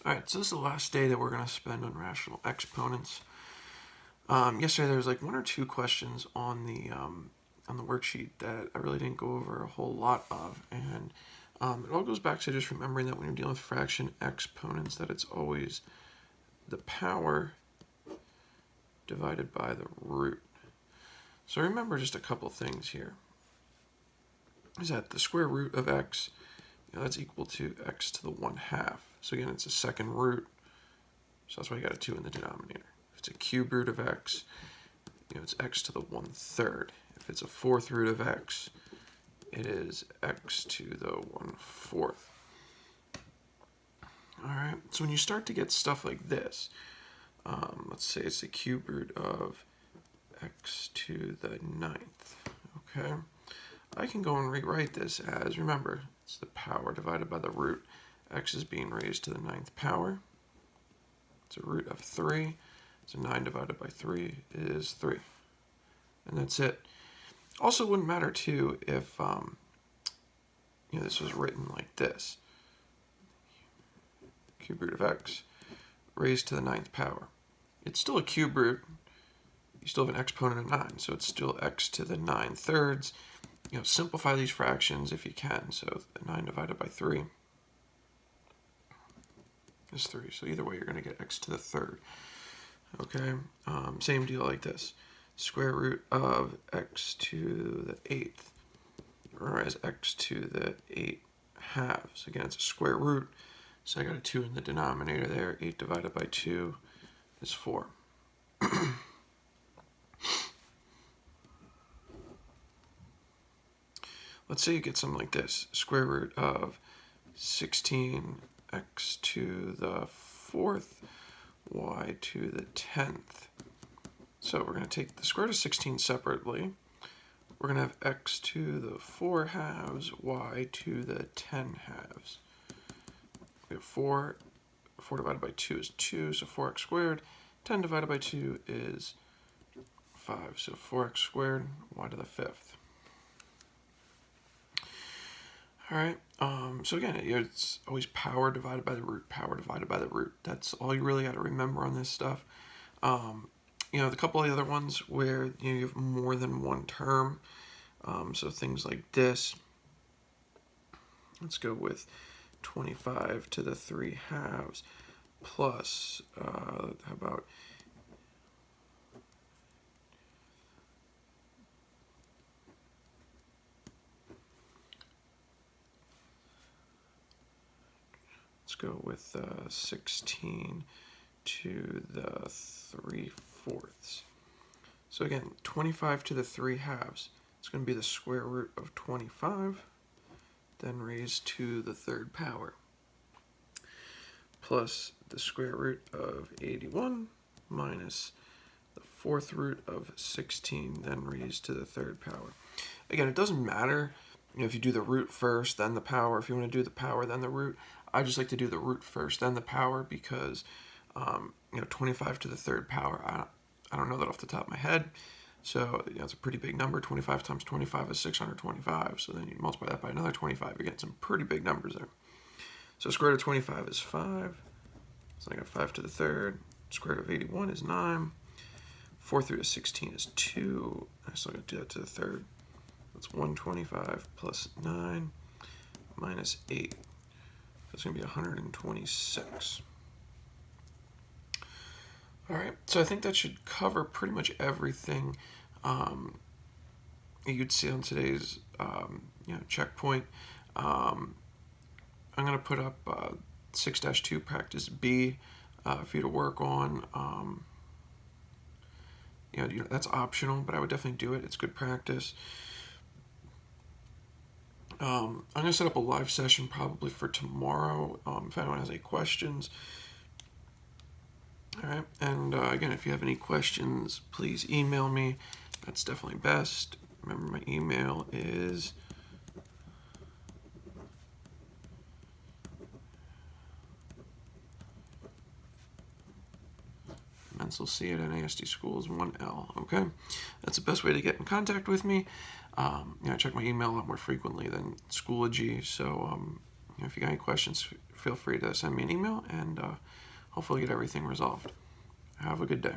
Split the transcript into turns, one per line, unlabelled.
Alright, so this is the last day that we're going to spend on rational exponents. Yesterday there was like one or two questions on the worksheet that I really didn't go over a whole lot of, and it all goes back to just remembering that when you're dealing with fraction exponents, that it's always the power divided by the root. So remember just a couple things here. Is that the square root of x, that's equal to x to the 1/2. So again, it's a second root, so that's why you got a 2 in the denominator. If it's a cube root of x, it's x to the 1/3. If it's a fourth root of x, it is x to the 1/4. All right, so when you start to get stuff like this, let's say it's the cube root of x to the 9th, okay? I can go and rewrite this as, remember, it's the power divided by the root. X is being raised to the 9th power. It's a root of 3. So 9 divided by 3 is 3. And that's it. Also, wouldn't matter, too, if this was written like this. Cube root of x raised to the 9th power. It's still a cube root. You still have an exponent of 9, so it's still x to the 9/3. Simplify these fractions if you can. So 9 divided by 3 is 3. So either way, you're going to get x to the 3rd. Okay, same deal like this. Square root of x to the 8th, or as x to the 8/2. Again, it's a square root, so I got a 2 in the denominator there. 8 divided by 2 is 4. Let's say you get something like this. Square root of 16x to the 4th, y to the 10th. So we're going to take the square root of 16 separately. We're going to have x to the 4/2, y to the 10/2. We have 4. 4 divided by 2 is 2, so 4x squared. 10 divided by 2 is 5, so 4x squared, y to the 5th. All right, so again, it's always power divided by the root, power divided by the root. That's all you really got to remember on this stuff. The couple of the other ones where you have more than one term, so things like this. Let's go with 25 to the 3/2 plus, how about go with 16 to the 3/4. So again, 25 to the 3/2. It's going to be the square root of 25, then raised to the 3rd power, plus the square root of 81 minus the 4th root of 16, then raised to the 3rd power. Again, it doesn't matter if you do the root first, then the power. If you want to do the power, then the root. I just like to do the root first, then the power, because 25 to the 3rd power, I don't know that off the top of my head. So it's a pretty big number. 25 times 25 is 625. So then you multiply that by another 25, you get some pretty big numbers there. So square root of 25 is 5. So I got 5 to the 3rd. Square root of 81 is 9. 4th root of 16 is 2. I still got to do that to the 3rd. That's 125 plus 9 minus 8. That's going to be 126. All right, so I think that should cover pretty much everything you'd see on today's checkpoint. I'm going to put up 6-2 practice B for you to work on. That's optional, but I would definitely do it. It's good practice. I'm going to set up a live session probably for tomorrow if anyone has any questions. All right, and again, if you have any questions, please email me. That's definitely best. Remember, my email is mensalc@NASD Schools 1L. Okay, that's the best way to get in contact with me. I check my email a lot more frequently than Schoology, so if you got any questions, feel free to send me an email, and hopefully get everything resolved. Have a good day.